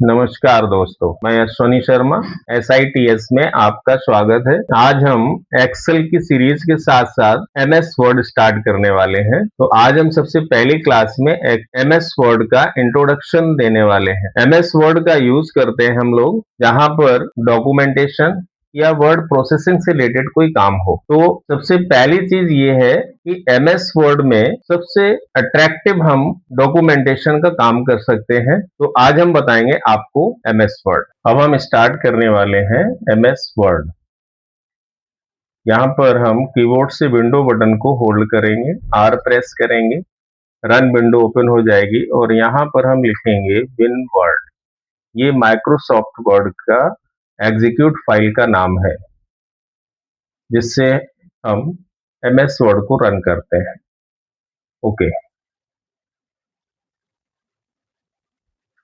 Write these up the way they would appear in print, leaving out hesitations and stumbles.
नमस्कार दोस्तों, मैं अश्वनी शर्मा SITS में आपका स्वागत है। आज हम एक्सेल की सीरीज के साथ साथ MS वर्ड स्टार्ट करने वाले हैं। तो आज हम सबसे पहली क्लास में एक MS वर्ड का इंट्रोडक्शन देने वाले हैं। MS वर्ड का यूज करते हैं हम लोग जहां पर डॉक्यूमेंटेशन या वर्ड प्रोसेसिंग से रिलेटेड कोई काम हो। तो सबसे पहली चीज ये है कि MS वर्ड में सबसे अट्रैक्टिव हम डॉक्यूमेंटेशन का काम कर सकते हैं। तो आज हम बताएंगे आपको MS वर्ड। अब हम स्टार्ट करने वाले हैं MS वर्ड। यहाँ पर हम कीबोर्ड से विंडो बटन को होल्ड करेंगे, R प्रेस करेंगे, रन विंडो ओपन हो जाएगी और यहाँ पर हम लिखेंगे विन वर्ड। ये माइक्रोसॉफ्ट वर्ड का एग्जीक्यूट फाइल का नाम है जिससे हम MS वर्ड को रन करते हैं। ओके,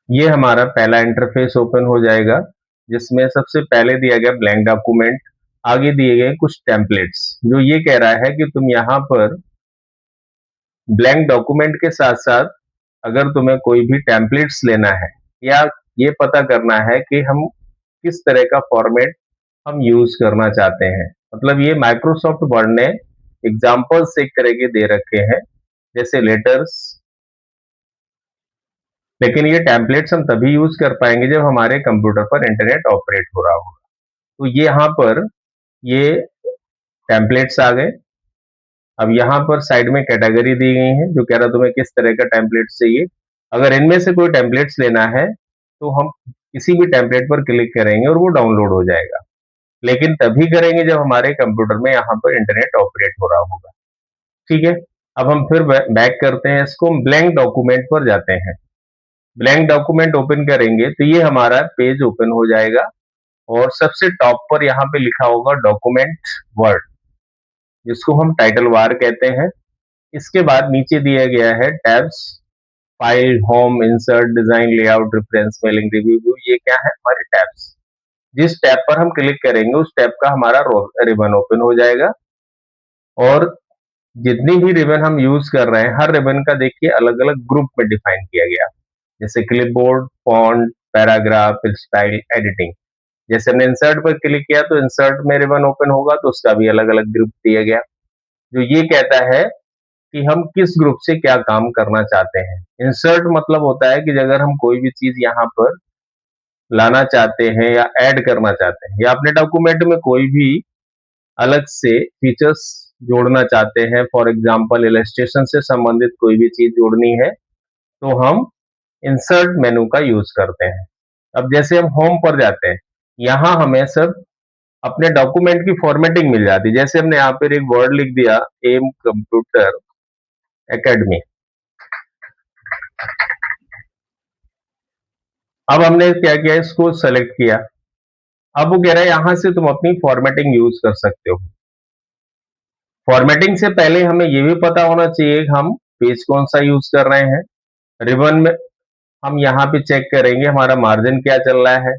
ये हमारा पहला इंटरफेस ओपन हो जाएगा जिसमें सबसे पहले दिया गया ब्लैंक डॉक्यूमेंट, आगे दिए गए कुछ टेम्पलेट्स जो ये कह रहा है कि तुम यहाँ पर ब्लैंक डॉक्यूमेंट के साथ साथ अगर तुम्हें कोई भी टेम्पलेट्स लेना है या ये पता करना है कि हम किस तरह का फॉर्मेट हम यूज करना चाहते हैं। मतलब ये माइक्रोसॉफ्ट वर्ड ने एग्जाम्पल्स एक तरह के दे रखे हैं जैसे लेटर्स, लेकिन ये टेम्पलेट्स हम तभी यूज कर पाएंगे जब हमारे कंप्यूटर पर इंटरनेट ऑपरेट हो रहा होगा। तो ये यहाँ पर ये टेम्पलेट्स आ गए। अब यहाँ पर साइड में कैटेगरी दी गई है जो कह रहा तुम्हें किस तरह का टेम्पलेट्स चाहिए। अगर इनमें से कोई टेम्पलेट्स लेना है तो हम किसी भी टेम्पलेट पर क्लिक करेंगे और वो डाउनलोड हो जाएगा, लेकिन तभी करेंगे जब हमारे कंप्यूटर में यहाँ पर इंटरनेट ऑपरेट हो रहा होगा। ठीक है, अब हम फिर बैक करते हैं, इसको हम ब्लैंक डॉक्यूमेंट पर जाते हैं। ब्लैंक डॉक्यूमेंट ओपन करेंगे तो ये हमारा पेज ओपन हो जाएगा और सबसे टॉप पर यहाँ पे लिखा होगा डॉक्यूमेंट वर्ड, जिसको हम टाइटल वार कहते हैं। इसके बाद नीचे दिया गया है tabs, file, home, insert, design, layout, reference, mailing, review. ये क्या है? हमारे टैब्स। जिस टैब पर हम क्लिक करेंगे उस टैब का हमारा रिबन ओपन हो जाएगा और जितनी भी रिबन हम यूज कर रहे हैं हर रिबन का देखिए अलग अलग ग्रुप में डिफाइन किया गया, जैसे clipboard, font, paragraph, style, editing. जैसे हमने इंसर्ट पर क्लिक किया तो इंसर्ट में रिबन ओपन होगा तो उसका भी अलग अलग ग्रुप दिया गया जो ये कहता है कि हम किस ग्रुप से क्या काम करना चाहते हैं। इंसर्ट मतलब होता है कि अगर हम कोई भी चीज यहाँ पर लाना चाहते हैं या ऐड करना चाहते हैं या अपने डॉक्यूमेंट में कोई भी अलग से फीचर्स जोड़ना चाहते हैं, फॉर एग्जांपल इलस्ट्रेशन से संबंधित कोई भी चीज जोड़नी है तो हम इंसर्ट मेनू का यूज करते हैं। अब जैसे हम होम पर जाते हैं, यहाँ हमें सब अपने डॉक्यूमेंट की फॉर्मेटिंग मिल जाती है। जैसे हमने यहाँ पर एक वर्ड लिख दिया, एम कंप्यूटर एकेडमी। अब हमने क्या किया, इसको सेलेक्ट किया। अब वो कह रहा है यहां से तुम अपनी फॉर्मेटिंग यूज कर सकते हो। फॉर्मेटिंग से पहले हमें यह भी पता होना चाहिए कि हम पेज कौन सा यूज कर रहे हैं। रिबन में हम यहाँ पे चेक करेंगे हमारा मार्जिन क्या चल रहा है।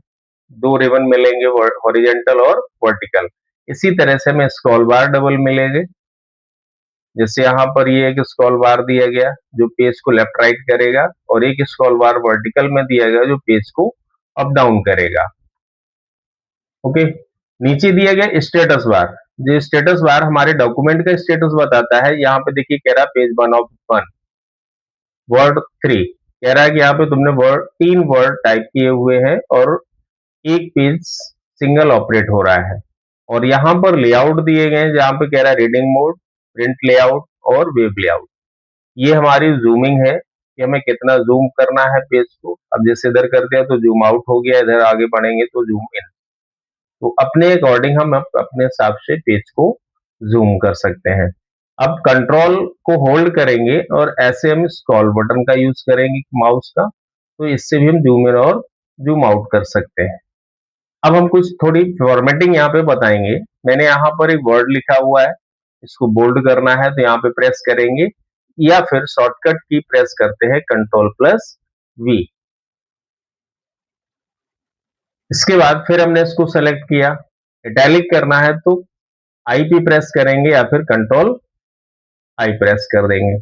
दो रिबन मिलेंगे, हॉरिजॉन्टल और वर्टिकल। इसी तरह से हमें स्क्रॉल बार डबल मिलेंगे। जैसे यहाँ पर ये एक स्क्रॉल बार दिया गया जो पेज को लेफ्ट राइट करेगा और एक स्क्रॉल बार वर्टिकल में दिया गया जो पेज को अप डाउन करेगा। ओके, नीचे दिया गया स्टेटस बार। जो स्टेटस बार हमारे डॉक्यूमेंट का स्टेटस बताता है। यहाँ पे देखिए कह रहा है पेज 1 ऑफ 1, वर्ड 3। कह रहा है कि यहाँ पे तुमने वर्ड 3 वर्ड टाइप किए हुए हैं और एक पेज सिंगल ऑपरेट हो रहा है। और यहाँ पर लेआउट दिए गए हैं जहाँ पे कह रहा है रीडिंग मोड, प्रिंट लेआउट और वेब लेआउट। ये हमारी जूमिंग है कि हमें कितना जूम करना है पेज को। अब जैसे इधर करते हैं तो जूम आउट हो गया, इधर आगे बढ़ेंगे तो जूम इन। तो अपने अकॉर्डिंग हम अपने हिसाब से पेज को जूम कर सकते हैं। अब कंट्रोल को होल्ड करेंगे और ऐसे हम स्क्रॉल बटन का यूज करेंगे माउस का, तो इससे भी हम जूम इन और जूम आउट कर सकते हैं। अब हम कुछ थोड़ी फॉर्मेटिंग यहाँ पे बताएंगे। मैंने यहाँ पर एक वर्ड लिखा हुआ है, इसको बोल्ड करना है तो यहाँ पे प्रेस करेंगे या फिर शॉर्टकट की प्रेस करते हैं Ctrl+V। इसके बाद फिर हमने इसको सेलेक्ट किया। इटैलिक करना है तो आई पे प्रेस करेंगे या फिर Ctrl+I प्रेस कर देंगे।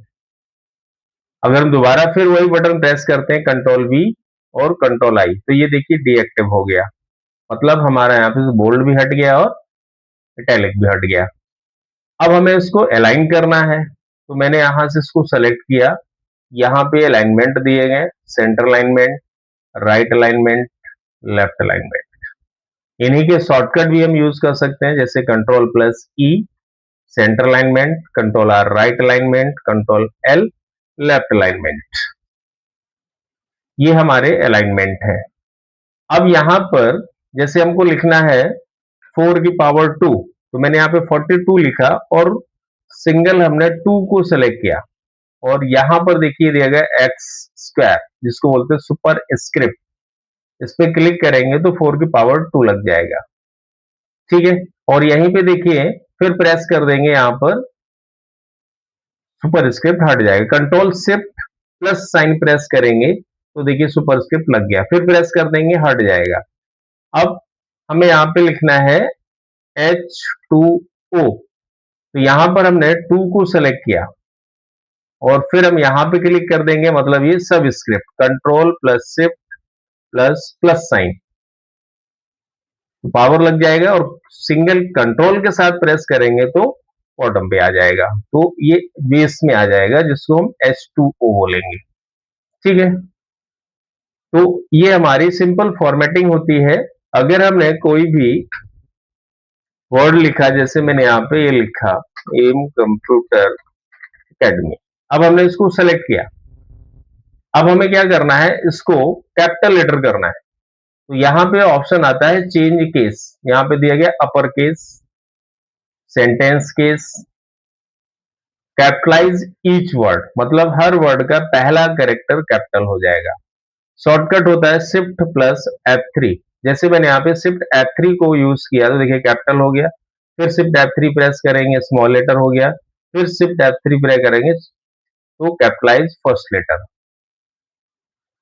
अगर हम दोबारा फिर वही बटन प्रेस करते हैं Ctrl+V और कंट्रोल आई, तो ये देखिए डीएक्टिव हो गया। मतलब हमारा यहाँ पे बोल्ड भी हट गया और इटैलिक भी हट गया। अब हमें इसको अलाइन करना है, तो मैंने यहां से इसको सेलेक्ट किया। यहाँ पे अलाइनमेंट दिए गए, centre alignment, right alignment, left alignment. इन्हीं के शॉर्टकट भी हम यूज कर सकते हैं, जैसे control plus E centre alignment, control R right alignment, control L left alignment. ये हमारे अलाइनमेंट है। अब यहां पर जैसे हमको लिखना है 4 की पावर 2, तो मैंने यहाँ पे 42 लिखा और सिंगल हमने 2 को सेलेक्ट किया, और यहां पर देखिए दिया गया एक्स स्क्वायर, जिसको बोलते हैं सुपर स्क्रिप्ट। इस पे क्लिक करेंगे तो 4 की पावर 2 लग जाएगा, ठीक है। और यहीं पे देखिए फिर प्रेस कर देंगे, यहां पर सुपर स्क्रिप्ट हट जाएगा। Control shift plus sign press करेंगे तो देखिए सुपर स्क्रिप्ट लग गया, फिर प्रेस कर देंगे हट जाएगा। अब हमें यहाँ पे लिखना है H2O, तो यहां पर हमने 2 को सेलेक्ट किया और फिर हम यहां पे क्लिक कर देंगे, मतलब ये सब script control plus shift plus plus sign, तो पावर लग जाएगा, और सिंगल कंट्रोल के साथ प्रेस करेंगे तो बॉटम पे आ जाएगा, तो ये बेस में आ जाएगा, जिसको हम H2O बोलेंगे, ठीक है। तो ये हमारी सिंपल फॉर्मेटिंग होती है। अगर हमने कोई भी वर्ड लिखा, जैसे मैंने यहाँ पे ये लिखा एम कंप्यूटर एकेडमी, अब हमने इसको सेलेक्ट किया। अब हमें क्या करना है, इसको कैपिटल लेटर करना है, तो यहां पे ऑप्शन आता है चेंज केस, यहां पे दिया गया upper case, sentence case, capitalise each word, मतलब हर वर्ड का पहला कैरेक्टर कैपिटल हो जाएगा। शॉर्टकट होता है शिफ्ट प्लस F3, जैसे मैंने यहाँ पे शिफ्ट F3 को यूज किया तो देखिए कैपिटल हो गया, फिर शिफ्ट F3 प्रेस करेंगे स्मॉल लेटर हो गया, फिर शिफ्ट F3 प्रेस करेंगे तो कैपिटलाइज फर्स्ट लेटर।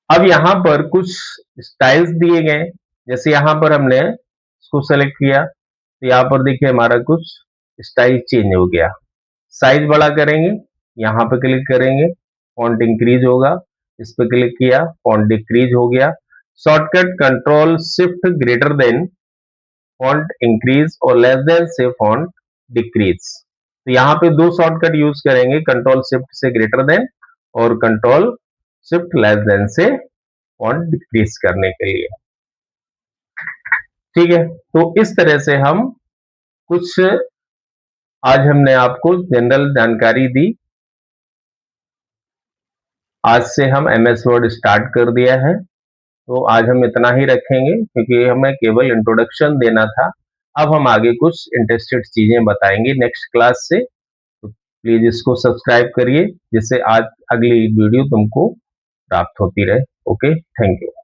अब यहाँ पर कुछ स्टाइल्स दिए गए, जैसे यहाँ पर हमने इसको सेलेक्ट किया तो यहाँ पर देखिए हमारा कुछ स्टाइल चेंज हो गया। साइज बड़ा करेंगे, यहाँ पे क्लिक करेंगे, फॉन्ट इंक्रीज होगा, इस पे क्लिक किया, फॉन्ट डिक्रीज हो गया। Shortcut control shift greater than font increase और लेस देन से फॉन्ट डिक्रीज। तो यहाँ पे दो शॉर्टकट यूज करेंगे, कंट्रोल शिफ्ट से ग्रेटर देन और कंट्रोल शिफ्ट लेस देन से फॉन्ट डिक्रीज करने के लिए, ठीक है। तो इस तरह से हम कुछ आज हमने आपको जनरल जानकारी दी। आज से हम MS वर्ड स्टार्ट कर दिया है, तो आज हम इतना ही रखेंगे क्योंकि हमें केवल इंट्रोडक्शन देना था। अब हम आगे कुछ इंटरेस्टेड चीजें बताएंगे नेक्स्ट क्लास से, तो प्लीज इसको सब्सक्राइब करिए जिससे आज अगली वीडियो तुमको प्राप्त होती रहे। Okay, thank you.